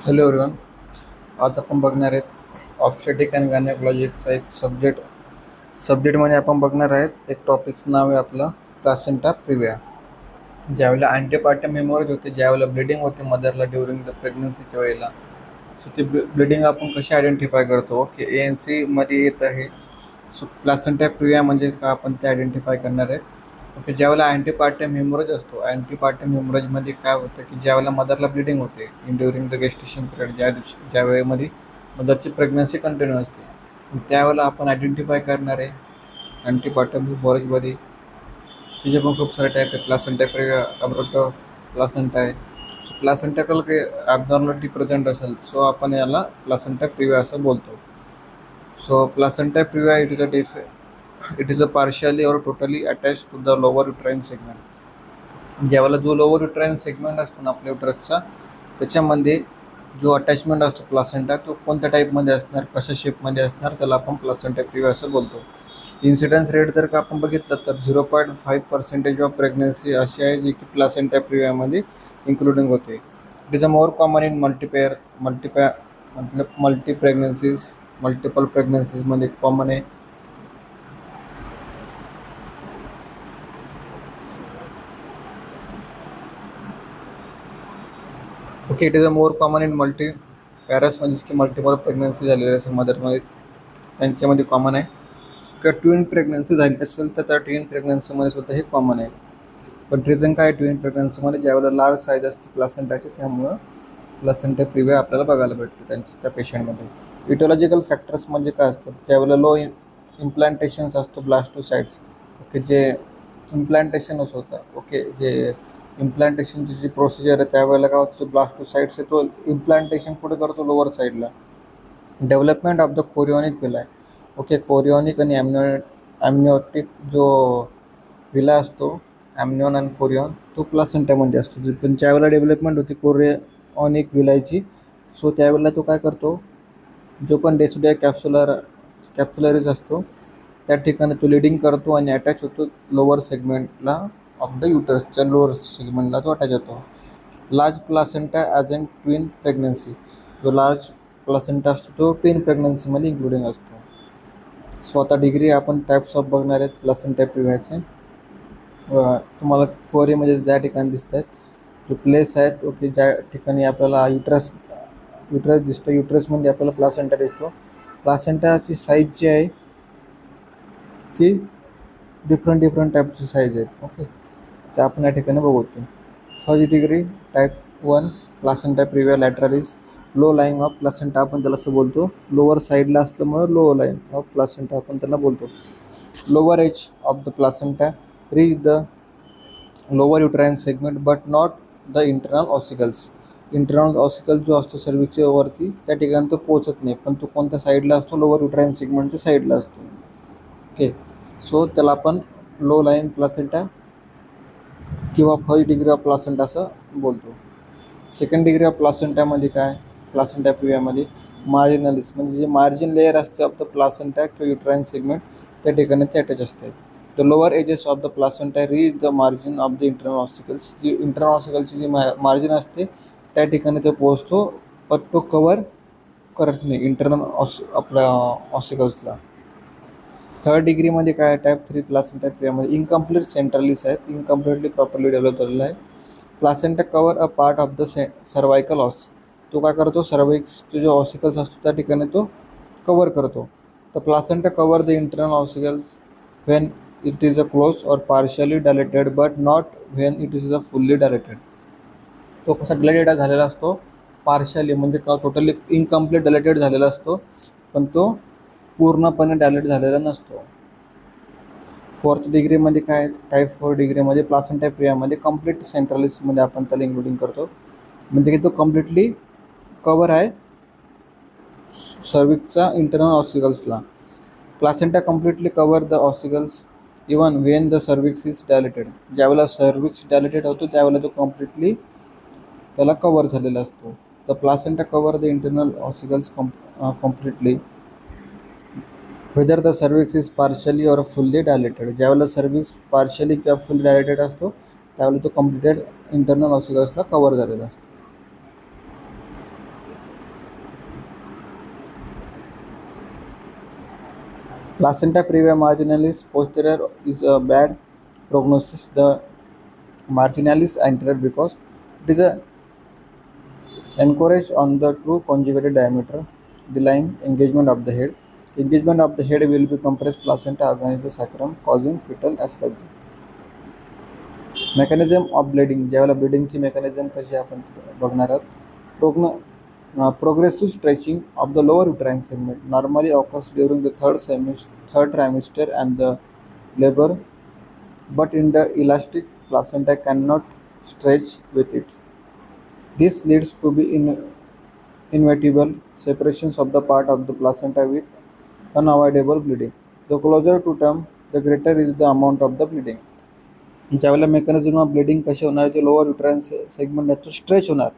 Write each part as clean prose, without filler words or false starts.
Hello everyone. आज आपण बघणार आहेत ऑब्स्टेटिक अँड गायनेकॉलॉजीचा एक सब्जेक्टमध्ये आपण बघणार आहेत. एक टॉपिकचं नाव आहे आपलं प्लासेंटा प्रिव्हिया. ज्यावेळेला अँटीपार्टम हेमोरेज होते, ज्यावेळेला ब्लिडिंग होते मदरला ड्युरिंग द प्रेग्नन्सीच्या वेळेला, सो ती ब्लिडिंग आपण कशी आयडेंटिफाय करतो की ANC मध्ये येत आहे. सो प्लासेंटा प्रिव्हिया म्हणजे का आपण ते आयडेंटिफाय करणार आहे. ओके, ज्यावेळेला अँटीपार्टम हेमोरेज असतो, अँटीपार्टम हेमोरेजमध्ये काय होतं की ज्यावेळेला मदरला ब्लिडिंग होते in during the gestation period, ज्या वेळेमध्ये मदरची प्रेग्नन्सी कंटिन्यू असते, त्यावेळेला आपण आयडेंटिफाय करणार आहे अँटीपार्टम हेमोरेजमध्ये. तिचे पण खूप सारे टाईप आहे. प्लासेंटा प्रिव्हिया, अब्रोटो प्लासेंटा आहे. सो प्लासेंटाकल काही ॲबनॉर्मॅलिटी प्रेझेंट असेल, सो आपण याला प्लासेंटा प्रिव्हिया असं बोलतो. So placenta previa it is a partially or totally attach to the lower uterine segment. ज्यावेळेला जो लोअर युट्राइन सेगमेंट असतो ना आपल्या युट्रसचा, त्याच्यामध्ये जो अटॅचमेंट असतो प्लासेंटा, तो कोणत्या टाईपमध्ये असणार, कशा शेपमध्ये असणार, त्याला आपण प्लासेंटा प्रिव्हिया असं बोलतो. इन्सिडन्स रेट जर का आपण बघितलं तर 0.5% ऑफ प्रेग्नन्सी अशी आहे जी की प्लासेंटा प्रिव्हियामध्ये इन्क्लुडिंग होते. It is a more common in multi pregnancies, multiple प्रेग्नन्सीजमध्ये कॉमन आहे. Okay, it is a more common in parous, म्हणजेच की मल्टिपल प्रेग्नन्सी झालेल्या असेल मदरमध्ये, त्यांच्यामध्ये कॉमन आहे. किंवा ट्विन प्रेग्नन्सी झाली असेल तर त्या ट्विन प्रेग्नन्सीमध्ये सुद्धा हे कॉमन आहे. पण रिझन काय, ट्विन प्रेग्नन्सीमध्ये ज्यावेळेला लार्ज साईज असते प्लासेंटाची, त्यामुळं प्लासेंटा प्रिव्हिया आपल्याला बघायला भेटतो त्या पेशंटमध्ये. इटोलॉजिकल फॅक्टर्स म्हणजे काय असतात, ज्यावेळेला लो इम्प्लांटेशन्स असतो ब्लास्टोसाइट्स. ओके, जे इम्प्लांटेशनच होतं, ओके, जे इम्प्लांटेशनची जी प्रोसिजर आहे त्यावेळेला काय होतं, जो ब्लास्टोसाइट्स आहे तो इम्प्लांटेशन कुठे करतो, लोअर साईडला. Development of the chorionic villi. Okay, chorionic आणि ॲम्निओटिक जो विला असतो, ॲम्निओन आणि कोरिओन, तो प्लासेंटामध्ये असतो. पण ज्यावेळेला डेव्हलपमेंट होती कोरिओनिक विलायची, सो त्यावेळेला तो काय करतो, जो पण डेसिडिया कॅप्सुलरीज असतो त्या ठिकाणी तो लिडिंग करतो आणि अटॅच होतो लोअर सेगमेंटला ऑफ द युटरसच्या लोअर सेगमेंटला तो अटॅच होतो. Large placenta as in twin pregnancy. जो लार्ज प्लासेंटा असतो तो ट्विन प्रेग्नन्सीमध्ये इन्क्लुडिंग असतो. सो आता डिग्री आपण टाईप्स ऑफ बघणार आहेत प्लासेंटा प्रिव्हियाचे. तुम्हाला 4 इमेजेस ज्या ठिकाणी दिसत आहेत, जो प्लेस आहेत, ओके, ज्या ठिकाणी आपल्याला युट्रस दिसतो, युट्रसमध्ये आपल्याला प्लासेंटा दिसतो. प्लासेंटाची साईज जी आहे ती डिफरंट टाईपची साईज आहेत. ओके, ते आपण या ठिकाणी बघू. First degree type 1 placenta previa lateralis, low line of placenta आपण त्याला असं बोलतो. लोअर साईडला असल्यामुळे लो लाईन ऑफ प्लासेंटा आपण त्यांना बोलतो. Lower edge of the placenta reach the lower uterine segment but not the internal ossicles. Internal ossicle जो असतो सर्विसच्या वरती, त्या ठिकाणी तो पोहोचत नाही, पण तो कोणत्या साईडला असतो, लोअर युट्राइन सेगमेंटच्या साईडला असतो. ओके, सो त्याला आपण लो लाईन प्लासेंटा किंवा फर्स्ट डिग्री ऑफ प्लासेंटा असं बोलतो. सेकंड डिग्री ऑफ प्लासेंटामध्ये काय, प्लासेंटा प्रिव्हियामध्ये मार्जिनलिस, म्हणजे जे मार्जिन लेअर असते ऑफ द प्लासेंटा किंवा युट्राइन सेगमेंट, त्या ठिकाणी ते अटॅच असते. The lower edges of the placenta reach the margin of the internal ossicles. जी इंटरनल ऑसिकलची जी मार्जिन असते त्या ठिकाणी ते पोहोचतो, पण तो कवर करत नाही इंटरनल आपल्या ऑसिकल्सला. थर्ड डिग्रीमध्ये काय, टाईप 3 प्लासेंटा प्रिव्हियामध्ये इनकम्प्लीट सेंट्रलिस आहेत, इनकम्प्लिटली प्रॉपरली डेव्हलप झालेला आहे. Placenta cover a part of the cervical os. तो काय करतो, सर्वाइक्सचे जो ऑसिकल्स असतो त्या ठिकाणी तो कवर करतो. The placenta cover the internal ossicles when it is a close or partially dilated but not when it is a fully dilated. तो कसा डायलेटेड झालेला असतो, पार्शियली म्हणजे का टोटली इनकम्प्लीट डायलेटेड झालेला असतो, पण तो पूर्णपणे डायलेट झालेला नसतो. फोर्थ डिग्रीमध्ये काय, टाईप 4 डिग्रीमध्ये प्लासेंटा प्रिव्हियामध्ये कम्प्लीट सेंट्रलिसमध्ये आपण त्याला इन्क्लुडिंग करतो, म्हणजे की तो कम्प्लिटली कवर आहे सर्विक्सचा इंटरनल ऑसिकल्सला. Placenta completely cover the ossicles even when the cervix is dilated. ज्यावेळेला सर्विक्स डायलेटेड होतो त्यावेळेला तो कम्प्लिटली त्याला कवर झालेला असतो. The placenta cover the internal ossicles completely whether the cervix is partially और फुल्ली डायलेटेड. ज्यावेळेला सर्विक्स पार्शियली किंवा फुल्ली डायलेटेड असतो त्यावेळेला तो कम्प्लिटेड इंटरनल ऑसिकल्सला कवर झालेला असतो. Placenta previa marginalis posterior is a bad prognosis. The marginalis anterior because it is a encourage on the true conjugated diameter, the line engagement of the head. Engagement of the head will be compressed placenta against the sacrum, causing fetal asphyxia. Mechanism of bleeding, ज्यावेळेला ब्लिडिंगची mechanism कशी आपण बघणार आहोत. Progressive stretching of the lower uterine segment normally occurs during the third trimester and the labor, but in the elastic placenta cannot stretch with it. This leads to be inevitable separations of the part of the placenta with unavoidable bleeding. The closer to term, the greater is the amount of the bleeding. ज्यावेळेला mechanism of bleeding कसे होणार, जे lower uterine segment आहे तो stretch होणार.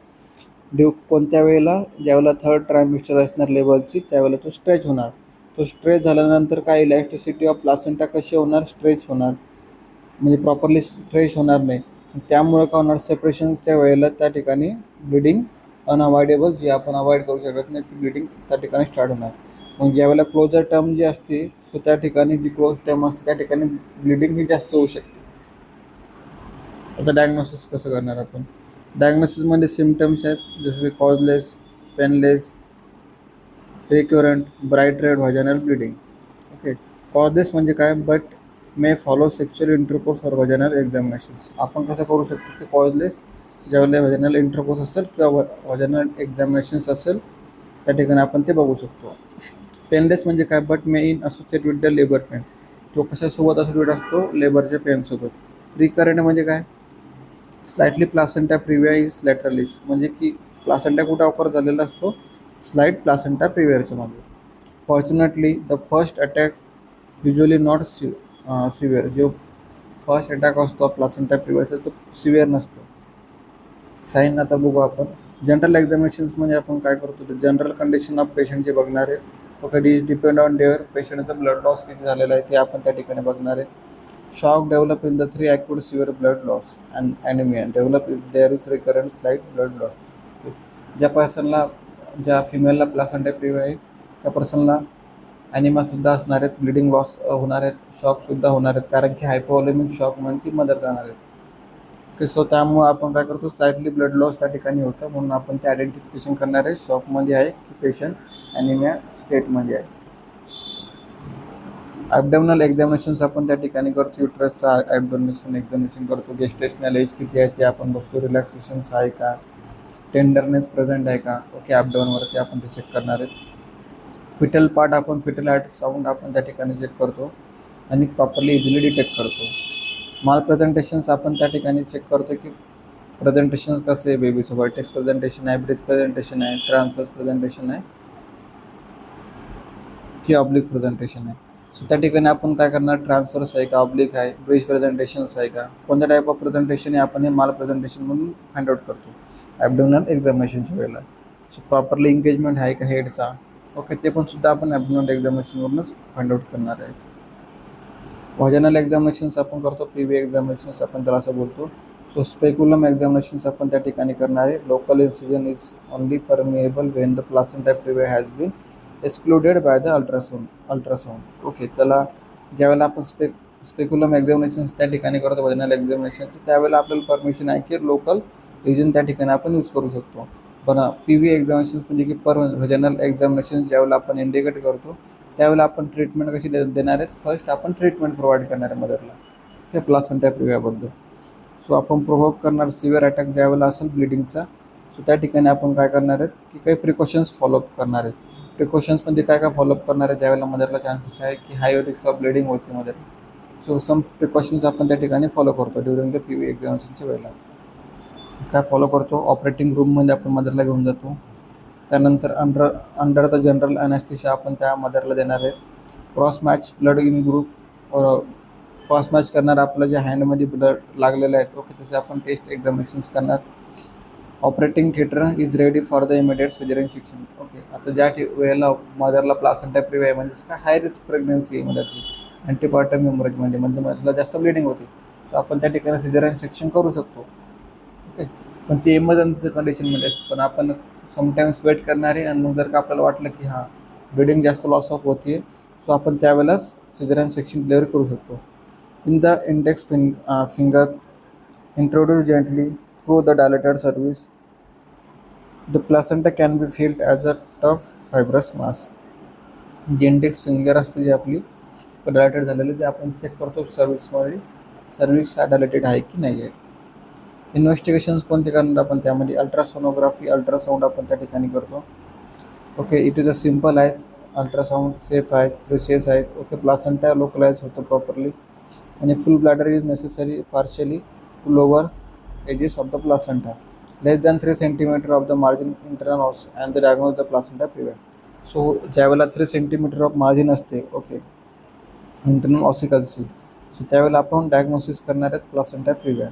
कोणत्या वेळेला, ज्यावेळेला थर्ड ट्रायमिस्टर असणार लेवलची त्यावेळेला तो स्ट्रेच होणार. तो स्ट्रेच झाल्यानंतर काय इलॅस्टिसिटी ऑफ प्लासेंटा कशी होणार, स्ट्रेच होणार, म्हणजे प्रॉपरली स्ट्रेच होणार नाही. त्यामुळे काय होणार, सेपरेशनच्या वेळेला त्या ठिकाणी ब्लिडिंग अनअवॉइडेबल, जी आपण अवॉइड करू शकत नाही ती ब्लिडिंग त्या ठिकाणी स्टार्ट होणार. मग ज्यावेळेला क्लोजर टर्म जी असते सो त्या ठिकाणी जी क्लोज टर्म असते त्या ठिकाणी ब्लिडिंग ही जास्त होऊ शकते. आता डायग्नोसिस कसं करणार आपण. डायग्नोसिसमध्ये सिम्टम्स आहेत जसं की causeless, painless, recurrent, bright red vaginal bleeding. Okay, causeless म्हणजे काय, but may follow sexual intercourse or vaginal examinations. आपण कसं करू शकतो ते कॉजलेस, ज्यावेळेला व्हाजानल इंटरकोर्स असेल किंवा व्हाजानल एक्झामिनेशन्स असेल त्या ठिकाणी आपण ते बघू शकतो. पेनलेस म्हणजे काय, but may in associate with the labour pain. तो कशासोबत असोसिएट असतो, लेबरच्या पेनसोबत. रिकरंट म्हणजे काय, स्लाइटली प्लासेंटा प्रिव्हिया इज लॅटरलिस, म्हणजे की प्लासेंटा कुठे ऑकर झालेला असतो, स्लाइट प्लासेंटा प्रिव्हियरच्या मागे. Fortunately the first attack usually not severe. जो फर्स्ट अटॅक असतो प्लासेंटा प्रिव्हियरचा तो सिव्हिअर नसतो. साईन आता बघू आपण. जनरल एक्झामिनेशन्स म्हणजे आपण काय करतो, तर जनरल कंडिशन ऑफ पेशंटचे बघणार आहे. ओके, डिपेंड ऑन डेअर पेशंटचं ब्लड लॉस किती झालेला आहे ते आपण त्या ठिकाणी बघणार आहे. Shock develop in the 3 acute severe blood loss and anemia develop if there is recurrent slight blood loss. ज्या पर्सनला, ज्या फिमेलला प्लासेंटा प्रिव्हिया आहे त्या पर्सनला ॲनिमियासुद्धा असणार आहेत, ब्लिडिंग लॉस होणार आहेत, शॉकसुद्धा होणार आहेत, कारण की हायपोव्हॉलेमिक शॉकमध्ये ती मदर जाणार आहेत. ओके, सो त्यामुळं आपण काय करतो, स्लाइटली ब्लड लॉस त्या ठिकाणी होतं म्हणून आपण ते आयडेंटिफिकेशन करणार आहे, शॉकमध्ये आहे की पेशंट ॲनिमिया स्टेटमध्ये आहे. ॲबडोमिनल एक्झामिनेशन्स आपण त्या ठिकाणी करतो. युट्रसचा ॲबडोमिनेशन एक्झामिनेशन करतो. गेस्टेशनल एज किती आहे ते आपण बघतो. रिलॅक्सेशन्स आहे का, टेंडरनेस प्रेझेंट आहे का. ओके, ॲबडोमिनवरती आपण ते चेक करणार आहेत. फिटल पार्ट आपण फिटल साऊंड आपण त्या ठिकाणी चेक करतो आणि प्रॉपरली इझिली डिटेक्ट करतो. माल प्रेझेंटेशन्स आपण त्या ठिकाणी चेक करतो की प्रेझेंटेशन्स कसे आहे बेबीचं, वर्टेक्स प्रेझेंटेशन आहे, ब्रिज प्रेझेंटेशन आहे, ट्रान्सफर्स प्रेझेंटेशन आहे की ऑब्लिक प्रेझेंटेशन आहे. सो त्या ठिकाणी आपण काय करणार, ट्रान्सफर्स आहे का, ऑब्लिक आहे, ब्रिज प्रेझेंटेशन्स आहे का, कोणत्या टाईप ऑफ प्रेझेंटेशन आहे आपण हे माल प्रेझेंटेशन म्हणून फाइंड आउट करतो ॲबडोमिनल एक्झामिनेशनच्या वेळेला. सो प्रॉपरली एंगेजमेंट आहे का हेडचा. ओके, ते पण सुद्धा आपण ॲबडोमिनल एक्झामिनेशनवरूनच फाइंड आउट करणार आहे. व्हाजानल एक्झामिनेशन्स आपण करतो, पी एक्झामिनेशन्स आपण त्याला असं बोलतो. सो स्पेक्युलम एक्झामिनेशन्स आपण त्या ठिकाणी करणार आहे. Local incision is only permeable when the placenta previa has been excluded by the ultrasound. Okay, त्याला ज्यावेळेला आपण स्पेक्युलम एक्झामिनेशन्स त्या ठिकाणी करतो व्हाजानल एक्झामिनेशन्स, त्यावेळेला आपल्याला परमिशन आहे की लोकल रिजन त्या ठिकाणी आपण यूज करू शकतो. पण पी एक्झामिनेशन्स म्हणजे की व्हाजानल एक्झामिनेशन ज्यावेळेला आपण इंडिकेट करतो त्यावेळेला आपण ट्रीटमेंट कशी देणार आहेत, फर्स्ट आपण ट्रीटमेंट प्रोव्हाइड करणार आहे मदरला त्या प्लासेंटा प्रिव्हियाबद्दल. सो आपण प्रोव्होक करणार सिव्हिअर अटॅक ज्यावेळेला असेल ब्लिडिंगचा. सो त्या ठिकाणी आपण काय करणार आहेत की काही प्रिकॉशन्स फॉलोअप करणार आहेत. प्रिकॉशन्समध्ये काय काय फॉलोअप करणार आहे, त्यावेळेला मदरला चान्सेस आहे की हाय रिस्क ऑफ ब्लिडिंग होते मदर. सो सम प्रिकॉशन्स आपण त्या ठिकाणी फॉलो करतो ड्युरिंग द पी एक्झामिनेशनच्या वेळेला. काय फॉलो करतो, ऑपरेटिंग रूममध्ये आपण मदरला घेऊन जातो. त्यानंतर अंडर द जनरल ॲनेस्थेशिया आपण त्या मदरला देणार आहे. Cross match blood in group, cross match करणार आपलं जे हँडमध्ये ब्लड लागलेलं आहे ओके त्याचे आपण टेस्ट एक्झामिनेशन्स करणार. Operating theatre is ready for the immediate surgery section. Okay, आता ज्या वेळेला मदरला प्लासेंटा प्रिव्हिया आहे म्हणजे काय हाय रिस्क प्रेग्नन्सी आहे मदरची, अँटीपार्टम हेमरेजमध्ये म्हणजे मदरला जास्त ब्लिडिंग होते. सो आपण त्या ठिकाणी सिझेरियन सेक्शन करू शकतो. ओके, पण ती इमर्जन्सी कंडिशनमध्ये असते. पण आपण समटाईम्स वेट करणार आहे आणि मग जर का आपल्याला वाटलं की हां ब्लिडिंग जास्त लॉस ऑफ होती सो आपण त्यावेळेलाच सिझेरियन सेक्शन डिलिव्हर करू शकतो. In the index finger introduce gently through the dilated cervix the placenta can be feeled as a tough fibrous mass. जी इंडेक्स फिंगर असते जी आपली डायलेटेड झालेली ते आपण चेक करतो सर्व्हिसमध्ये सर्व्हिस डायलेटेड आहे की नाही आहे. इन्व्हेस्टिगेशन्स कोणते करणार आपण त्यामध्ये अल्ट्रासोनोग्राफी अल्ट्रासाऊंड आपण त्या ठिकाणी करतो. Okay, it is a simple आहे, अल्ट्रासाऊंड सेफ आहेत, प्रिसियस आहेत. ओके, प्लासेंटा लोकलाइज होतं प्रॉपरली आणि full bladder is necessary partially to lower edges of the placenta less than 3 centimetre of the margin internal os and the diagnose the placenta previa. So ज्यावेळेला 3 centimetre of margin असते okay internal ऑसिकलची, so त्यावेळेला आपण diagnosis करणार आहेत placenta previa.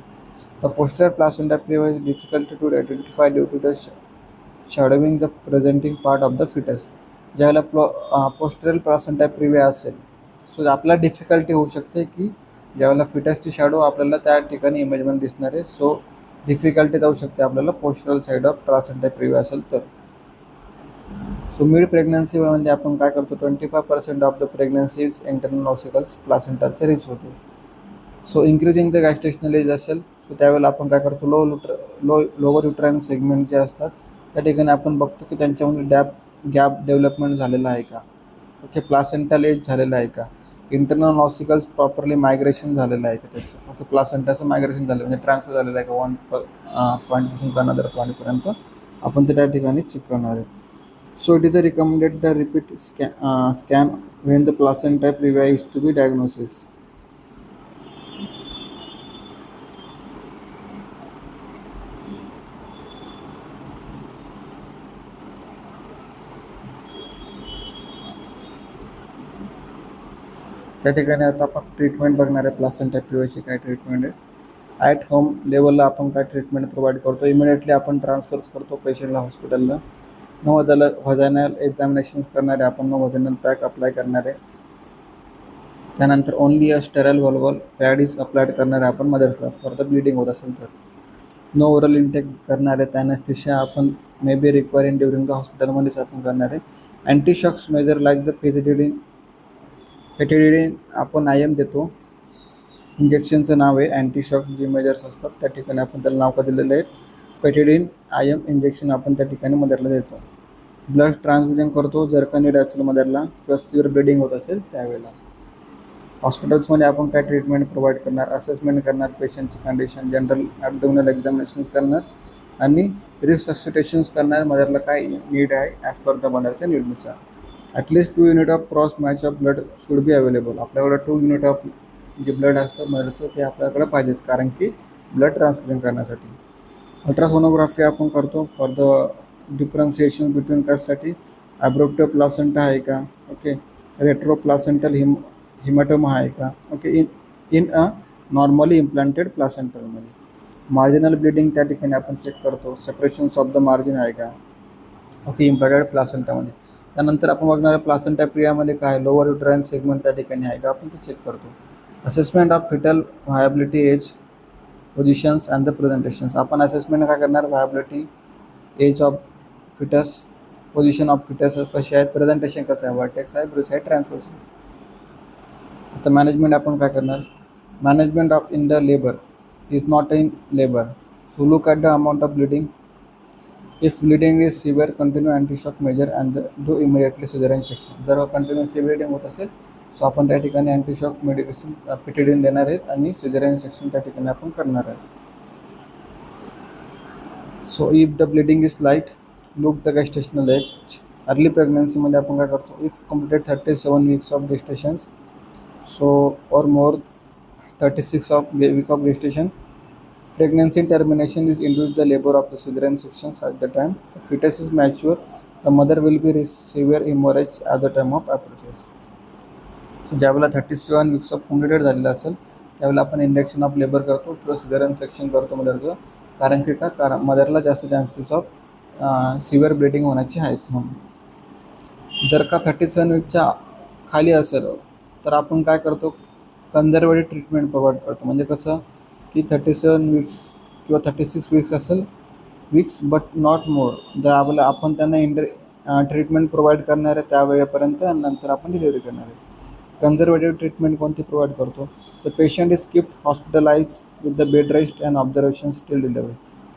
The posterior placenta previa is difficult to identify due to the shadowing the presenting part of the fetus. ज्यावेळेला posterior placenta previa असेल so आपल्याला difficulty होऊ शकते की ज्यावेळेला फिटसची शॅडो आपल्याला त्या ठिकाणी इमेजमध्ये दिसणार आहे. सो डिफिकल्टी जाऊ शकते आपल्याला posterior side of placenta previa असेल तर. सो मिड प्रेग्नन्सीमध्ये आपण काय करतो 25% of the pregnancies internal ossicles प्लासेंटाचे रीच होते. So increasing the gestational age असेल सो त्यावेळेला आपण काय करतो लोअर युट्राइन सेगमेंट जे असतात त्या ठिकाणी आपण बघतो की त्यांच्यामध्ये गॅप डेव्हलपमेंट झालेला आहे का. ओके, प्लासेंटल एज झालेलं आहे का, इंटरनल ऑसिकल्स प्रॉपरली मायग्रेशन झालेलं आहे का त्याचं. ओके, प्लासेंटाचं मायग्रेशन झालं म्हणजे ट्रान्सफर झालेलं आहे का वन पॉईंटपासून अनदर पॉईंटपर्यंत आपण ते त्या ठिकाणी चेक करणार आहे. So it is a recommended the repeat scan when the placenta previa is to be diagnosis. त्या ठिकाणी आता आपण ट्रीटमेंट बघणार आहे प्लासेंटा प्रिव्याची काय ट्रीटमेंट आहे. ॲट होम लेवलला आपण काय ट्रीटमेंट प्रोव्हाइड करतो. इमिडिएटली आपण ट्रान्सफर्स करतो पेशंटला हॉस्पिटलला. व्हजायनल एक्झामिनेशन्स करणार आहे आपण, व्हजायनल पॅक अप्लाय करणार आहे. त्यानंतर only a sterile vulval pad is applied करणार आहे आपण मदर्सला फॉर द ब्लिडिंग होत असेल तर. नो ओरल इंटेक करणार आहे. ॲनेस्थेशिया आपण may be require in during the हॉस्पिटलमध्येच आपण करणार आहे. अँटीशॉक्स मेजर लाईक द फेटिडिन आपण IM देतो. इंजेक्शनचं नाव आहे अँटीशॉक जे मेजर्स असतात त्या ठिकाणी आपण त्याला नाव का दिलेलं आहे पेटिडिन IM इंजेक्शन आपण त्या ठिकाणी मदरला देतो. ब्लड ट्रान्सफ्युजन करतो जर का नीड असेल मदरला किंवा सिव्हिअर ब्लिडिंग होत असेल त्यावेळेला. हॉस्पिटल्समध्ये आपण काय ट्रीटमेंट प्रोव्हाइड करणार, असेसमेंट करणार पेशंटची कंडिशन, जनरल ॲब्डोमिनल एक्झामिनेशन्स करणार आणि रिसससिटेशन्स करणार मदरला काय नीड आहे ॲज पर द मदरच्या नीडनुसार. At least 2 unit of cross match of blood should be available. आपल्याकडे 2 युनिट ऑफ जे ब्लड असतं मदरचं ते आपल्याकडे पाहिजेत कारण की ब्लड ट्रान्सफ्युजन करण्यासाठी. अल्ट्रासोनोग्राफी आपण करतो फॉर द डिफरन्सिएशन बिटवीन कशासाठी ॲब्रोप्टिव्ह प्लासेंटा आहे का, ओके रेट्रो प्लासेंटल हिमॅटोमा आहे का, okay in a normally implanted प्लासेंटलमध्ये. मार्जिनल ब्लिडिंग त्या ठिकाणी आपण चेक करतो. सेपरेशन्स ऑफ द मार्जिन आहे का ओके इम्प्लांटेड प्लासेंटामध्ये. त्यानंतर आपण बघणार प्लासेंटा प्रिव्यामध्ये काय लोअर युट्राइन सेगमेंट त्या ठिकाणी आहे का आपण ते चेक करतो. Assessment of fetal viability age positions and the presentations. आपण असेसमेंट काय करणार viability age of fetus, position of fetus कशी आहे, प्रेझेंटेशन कसं आहे, वर्टेक्स आहे, ब्रिज आहे, ट्रान्सवर्स आहे. आता मॅनेजमेंट आपण काय करणार management of in the labour is not in labour. So look at the amount of bleeding. If bleeding is severe continue antishock measure and do immediately caesarean section. जर continuously bleeding होत असेल so आपण त्या ठिकाणी अँटीशॉक medication पेटिडिन देणार आहेत आणि caesarean section त्या ठिकाणी आपण करणार आहे. So if the bleeding is light look the gestational age. Early प्रेग्नन्सीमध्ये आपण काय करतो if completed 37 weeks of gestations so or more 36 of week of gestation. Pregnancy termination is induced the labor of the cesarean sections at the time the fetus is mature. The mother will be severe hemorrhage at the time of approaches. So ज्यावेळेला 37 weeks of completed झालेलं असेल त्यावेळेला आपण induction of labour करतो किंवा caesarean section करतो मदरचं. कारण की का कारण मदरला जास्त चान्सेस ऑफ सिव्हिअर ब्लिडिंग होण्याचे आहेत म्हणून. जर का 37 वीकच्या खाली असेल तर आपण काय करतो कन्झर्वेटिव्ह ट्रीटमेंट प्रोव्हाइड करतो. म्हणजे कसं की 37 वीक्स किंवा 36 वीक्स असेल वीक्स बट नॉट मोर. जर आपण त्यांना ट्रीटमेंट प्रोव्हाइड करणार आहे त्या वेळेपर्यंत, आणि नंतर आपण डिलिव्हरी करणार आहे. कन्झर्वेटिव्ह ट्रीटमेंट कोणती प्रोव्हाइड करतो? The patient is keeped hospitalise with the bed rest and observations till delivery.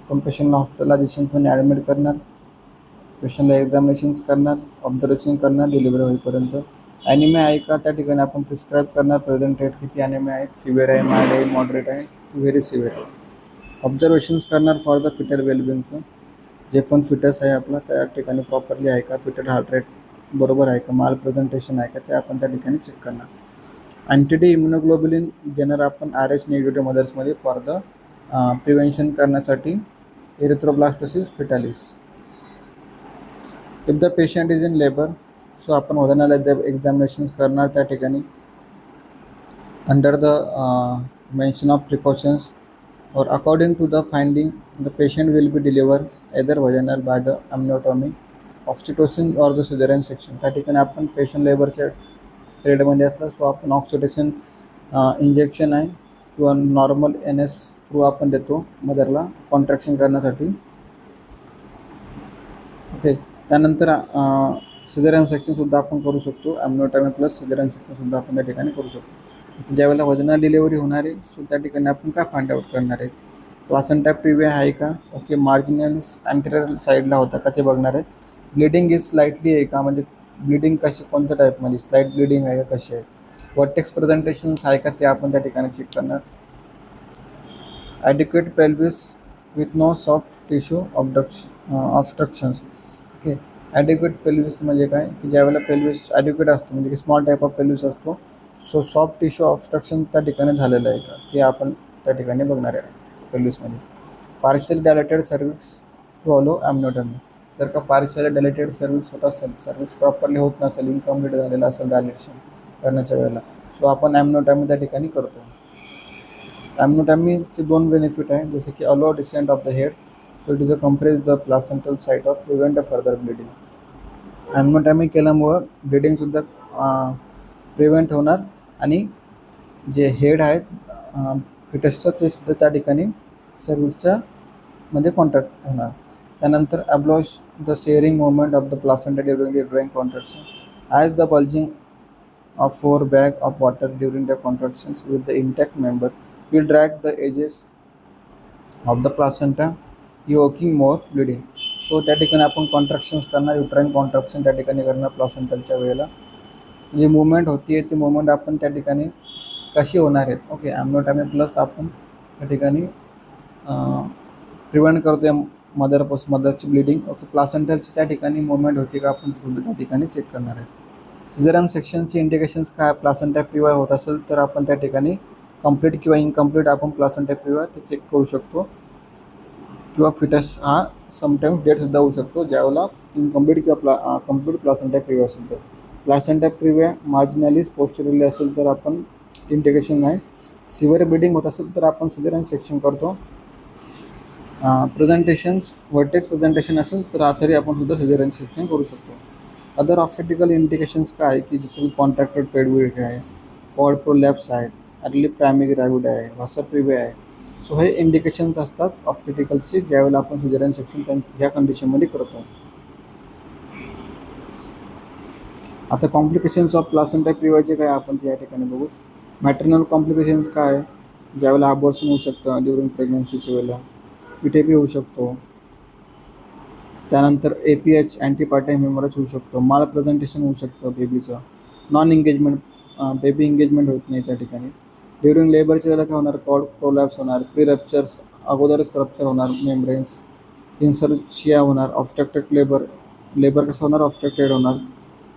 पण पेशंटला हॉस्पिटलायझेशनमध्ये ॲडमिट करणार, पेशंटला एक्झामिनेशन्स करणार, ऑब्झर्वेशन करणार डिलिव्हरी होईपर्यंत. ॲनिमिया आहे का त्या ठिकाणी आपण प्रिस्क्राईब करणार, प्रेझेंट रेट किती ॲनिमिया आहेत, सिव्हिअर आहे, माइल्ड आहे, मॉडरेट आहे, व्हेरी सिव्हिअर आहे. ऑब्झर्वेशन्स करणार फॉर द फिटर वेलबिंगचं, जे पण फिटस आहे आपला त्या ठिकाणी प्रॉपरली आहे का, फिटर हार्ट रेट बरोबर आहे का, माल प्रेझेंटेशन आहे का, ते आपण त्या ठिकाणी चेक करणार. अँटीडी इम्युनोग्लोबुलिन देणार आपण RH निगेटिव्ह मदर्समध्ये फॉर द प्रिव्हेन्शन करण्यासाठी erythroblastosis fetalis. If the patient is in labour, so आपण वजनाला एक्झामिनेशन्स करणार त्या ठिकाणी under the mention of precautions, or according to the finding the patient will be delivered either vaginal by the amniotomy, oxytocin or the cesarean section. त्या ठिकाणी आपण patient लेबरच्या ट्रेडमध्ये असला सो आपण ऑक्सिटोसिन इंजेक्शन आहे किंवा नॉर्मल NS थ्रू आपण देतो मदरला कॉन्ट्रॅक्शन करण्यासाठी. ओके, त्यानंतर सिझेरियन सेक्शनसुद्धा आपण करू शकतो, ॲम्निओटॉमी प्लस सिझेरियन सेक्शनसुद्धा आपण त्या ठिकाणी करू शकतो. ज्यावेळेला वजनाला डिलिव्हरी होणार आहे सो त्या ठिकाणी आपण काय फाइंड आउट करणार आहे? प्लासेंटा प्रिव्हिया आहे का, ओके, मार्जिनल अँटेरियर साईडला होता का ते बघणार आहे. ब्लिडिंग इज स्लाइटली आहे का, म्हणजे ब्लिडिंग कशी कोणत्या टाईपमध्ये, स्लाइट ब्लिडिंग आहे का कशी आहे. वर्टेक्स प्रेझेंटेशन्स आहे का ते आपण त्या ठिकाणी चेक करणार. Adequate pelvis with no soft tissue obstructions. Okay, adequate pelvis म्हणजे काय की ज्यावेळेला पेल्विस ॲडिक्वेट असतो म्हणजे की स्मॉल टाईप ऑफ पेल्विस असतो, सो सॉफ्ट टिश्यू ऑब्स्ट्रक्शन त्या ठिकाणी झालेलं आहे का ते आपण त्या ठिकाणी बघणार आहे पेल्विसमध्ये. पार्शियल डायलेटेड सर्विक्स टू अलो ॲम्निओटॉमी, जर का पार्शियल डायलेटेड सर्विक्स होत असेल, सर्विक्स प्रॉपरली होत नसेल, इनकम्प्लीट झालेलं असेल डायलेशन करण्याच्या वेळेला, सो आपण ॲम्निओटॉमी त्या ठिकाणी करतो. ॲम्निओटॉमीचे 2 बेनिफिट आहे, जसे की allow descent of the head, so it is a compress the placental site of prevent a further bleeding. Amniotomy केल्यामुळं ब्लिडिंगसुद्धा प्रिव्हेंट होणार आणि जे हेड आहेत फिटसचं ते सुद्धा त्या ठिकाणी सर्विसच्या मध्ये कॉन्ट्रॅक्ट होणार. त्यानंतर abolish the shearing movement of the placenta during the drawing contraction as the bulging of 4 bag of water during the contractions with the intact member will drag the edges of the placenta evoking more bleeding. So त्या ठिकाणी आपण कॉन्ट्रॅक्शन्स करणार, युट्राईन contraction त्या ठिकाणी करणार प्लासेंटलच्या वेळेला. जी movement होती आहे ती मुवमेंट आपण त्या ठिकाणी कशी होणार आहेत. ओके, ॲम्निओटॉमी प्लस आपण त्या ठिकाणी प्रिव्हेंट करतो आहे मदरची ब्लिडिंग. ओके, प्लासेंटलची त्या ठिकाणी मुवमेंट होती का आपण सुद्धा त्या ठिकाणी चेक करणार आहे. सिझेरियन सेक्शनची इंडिकेशन्स काय, प्लासेंटा प्रिव्हिया होत असेल तर आपण त्या ठिकाणी कंप्लीट किंवा इनकम्प्लीट आपण प्लासेंटा प्रिव्हिया ते चेक करू शकतो, किंवा फिटस हा समटाईम्स डेथसुद्धा होऊ शकतो ज्यावेळेला इनकम्प्लीट किंवा कंप्लीट प्लासेंटा प्रिव्हिया असेल तर. प्लासेंटा प्रिव्हिया मार्जिनलीज पोस्टेरियरली असेल तर आपण इंडिकेशन आहे. सिव्हिअर ब्लिडिंग होत असेल तर आपण सिझेरियन सेक्शन करतो. प्रेझेंटेशन्स वर्टेक्स प्रेझेंटेशन असेल तर तरी आपण सुद्धा सिझेरियन सेक्शन करू शकतो. अदर ऑब्स्टेटिकल इंडिकेशन्स काय आहे की जसं की कॉन्ट्रॅक्टेड पेडविक आहे, कॉर्ड प्रोलॅप्स आहेत, अर्ली प्रायमरी ग्रॅव्हिड आहे, व्हासा प्रिव्हिया आहे. सो हे इंडिकेशन्स असतात ऑब्स्टेटिकलचे ज्यावेळेला आपण सिझेरियन सेक्शन ह्या कंडिशनमध्ये करतो. आता कॉम्प्लिकेशन्स ऑफ प्लासेंटा प्रिव्हियाचे काय आपण त्या ठिकाणी बघू. मॅटर्नल कॉम्प्लिकेशन्स काय आहे, ज्यावेळेला अबॉर्शन होऊ शकतं ड्युरिंग प्रेग्नन्सीच्या वेळेला, PTP होऊ शकतो. त्यानंतर APH अँटीपार्टम हेमरेज होऊ शकतो, माल प्रेझेंटेशन होऊ शकतं बेबीचं, नॉन एंगेजमेंट, बेबी एंगेजमेंट होत नाही त्या ठिकाणी. ड्युरिंग लेबरच्या वेळेला काय होणार, कॉर्ड प्रोलॅप्स होणार, प्री रप्चर्स अगोदरच रप्चर होणार मेम्ब्रेन्स, इन्सर्शिया होणार, ऑब्स्ट्रक्टेड लेबर कसं होणार, ऑब्स्ट्रक्टेड होणार,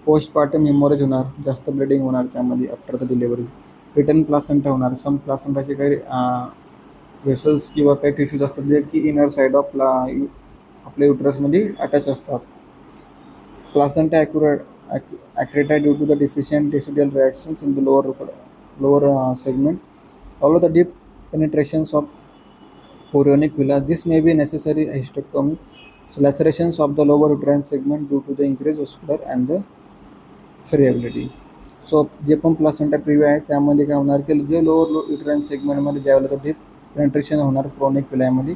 पोस्टपार्टम हेमरेज होणार, जास्त ब्लिडिंग होणार त्यामध्ये after the delivery, return placenta होणार. सम प्लासेंटाचे काही वेसल्स किंवा काही टिश्यूज असतात जे की इनर साईड ऑफ आपल्या युट्रसमध्ये अटॅच असतात. Placenta accreta due to the deficient decidual reactions in the lower segment all the deep penetrations of chorionic villi, this may be necessary hysterectomy, lacerations of the lower uterine segment due to the increase vascular and the friability. So जे पण placenta प्रिव्हिया आहे त्यामध्ये काय होणार की जे lower uterine सेगमेंटमध्ये ज्यावेळेला तर डीप पेनिट्रेशन होणार क्रोनिक विलामध्ये,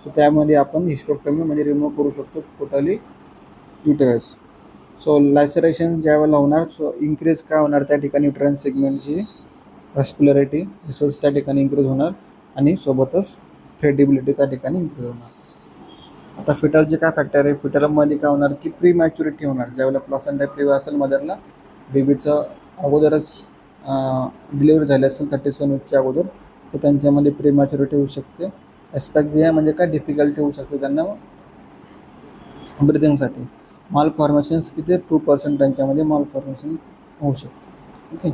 सो त्यामध्ये आपण हिस्टेक्टोमी म्हणजे रिमूव्ह करू शकतो टोटली युटेरस. सो लॅसरेशन ज्या वेळेला होणार, सो इन्क्रीज काय होणार त्या ठिकाणी युटेराईन सेगमेंटची व्हॅस्क्युलरिटी रिसोर्स त्या ठिकाणी इन्क्रीज होणार आणि सोबतच फेडिबिलिटी त्या ठिकाणी इन्क्रीज होणार. आता फिटलचे काय फॅक्टर आहे, फिटलमध्ये काय होणार की प्री मॅच्युरिटी होणार. ज्यावेळेला प्लासेंटा प्री असेल मदरला, बेबीचं अगोदरच डिलिव्हरी झाली असेल 37 वीकच्या अगोदर, तर त्यांच्यामध्ये प्री मॅच्युरिटी होऊ शकते. एस्पॅक्झिया म्हणजे काय डिफिकल्टी होऊ शकते त्यांना ब्रिथिंगसाठी. माल फॉर्मेशन्स किती 2% त्यांच्यामध्ये माल फॉर्मेशन होऊ शकते. ओके,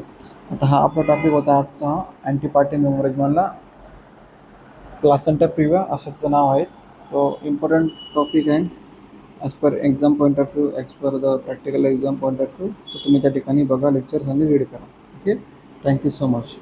आता हा आपला टॉपिक होता आजचा, हा अँटीपार्टम हेमोरेजमधला प्लासेंटा प्रिव्हिया असं त्याचं नाव आहे. सो इम्पॉर्टंट टॉपिक आहे as per exam point of view, as per the practical exam point of view. So तुम्ही त्या ठिकाणी बघा लेक्चर्स आणि रीड करा. Okay, thank you so much.